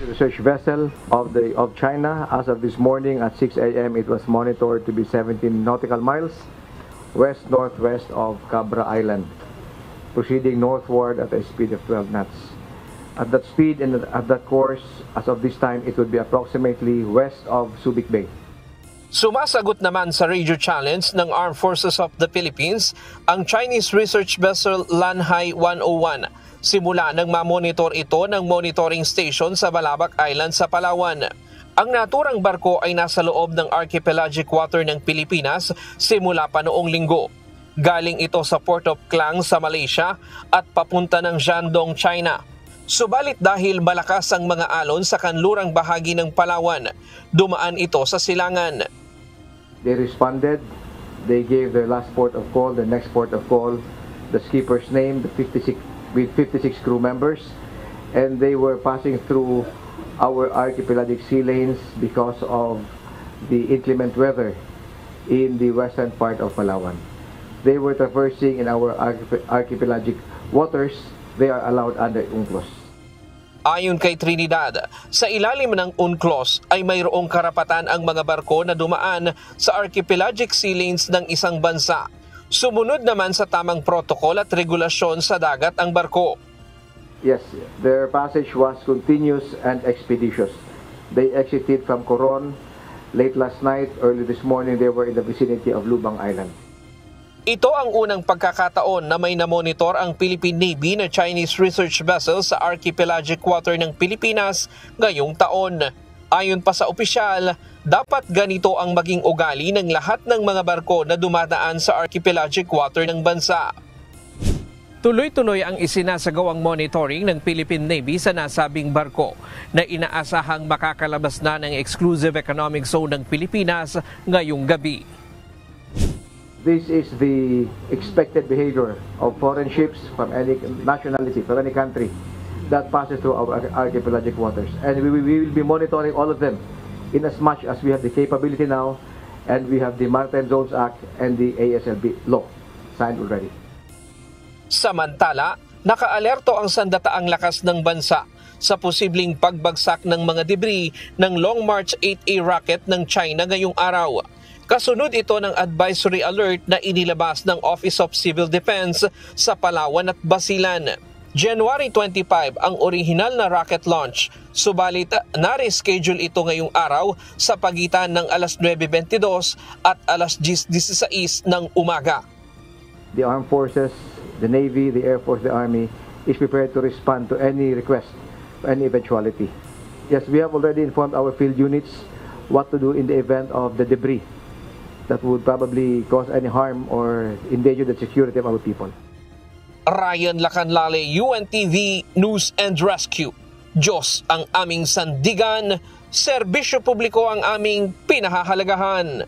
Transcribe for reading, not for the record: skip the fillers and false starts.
Research vessel of China. As of this morning at 6 a.m. it was monitored to be 17 nautical miles west-northwest of Cabra Island, proceeding northward at a speed of 12 knots. At that speed and at that course, as of this time, it would be approximately west of Subic Bay. Sumasagot naman sa radio challenge ng Armed Forces of the Philippines ang Chinese research vessel Lanhai 101. Simula nang mamonitor ito ng monitoring station sa Balabac Island sa Palawan. Ang naturang barko ay nasa loob ng archipelagic water ng Pilipinas simula pa noong linggo. Galing ito sa Port of Klang sa Malaysia at papunta ng Shandong, China. Subalit dahil malakas ang mga alon sa kanlurang bahagi ng Palawan, dumaan ito sa silangan. They responded. They gave their last port of call, the next port of call, the skipper's name, with 56 crew members, and they were passing through our archipelagic sea lanes because of the inclement weather in the western part of Palawan. They were traversing in our archipelagic waters. They are allowed under UNCLOS. Ayon kay Trinidad, sa ilalim ng UNCLOS ay mayroong karapatan ang mga barko na dumaan sa archipelagic sea lanes ng isang bansa. Sumunod naman sa tamang protokol at regulasyon sa dagat ang barko. Yes, their passage was continuous and expeditious. They exited from Coron late last night. Early this morning, they were in the vicinity of Lubang Island. Ito ang unang pagkakataon na may namonitor ang Philippine Navy na Chinese research vessel sa archipelagic water ng Pilipinas ngayong taon. Ayon pa sa opisyal, dapat ganito ang maging ugali ng lahat ng mga barko na dumadaan sa archipelagic water ng bansa. Tuloy-tuloy ang isinasagawang monitoring ng Philippine Navy sa nasabing barko na inaasahang makakalabas na ng exclusive economic zone ng Pilipinas ngayong gabi. This is the expected behavior of foreign ships from any nationality, from any country that passes through our archipelagic waters. And we will be monitoring all of them in as much as we have the capability now, and we have the Maritime Zones Act and the ASLB law signed already. Samantala, nakaalerto ang sandataang lakas ng bansa sa posibleng pagbagsak ng mga debris ng Long March 8A rocket ng China ngayong araw. Kasunod ito ng advisory alert na inilabas ng Office of Civil Defense sa Palawan at Basilan. January 25 ang orihinal na rocket launch, subalit na-reschedule ito ngayong araw sa pagitan ng alas 9:22 at alas 10:16 ng umaga. The Armed Forces, the Navy, the Air Force, the Army is prepared to respond to any request, any eventuality. Yes, we have already informed our field units what to do in the event of the debris that would probably cause any harm or endanger the security of our people. Ryan Lacanlale, UNTV News and Rescue. Diyos ang aming sandigan, serbisyo publiko ang aming pinahahalagahan.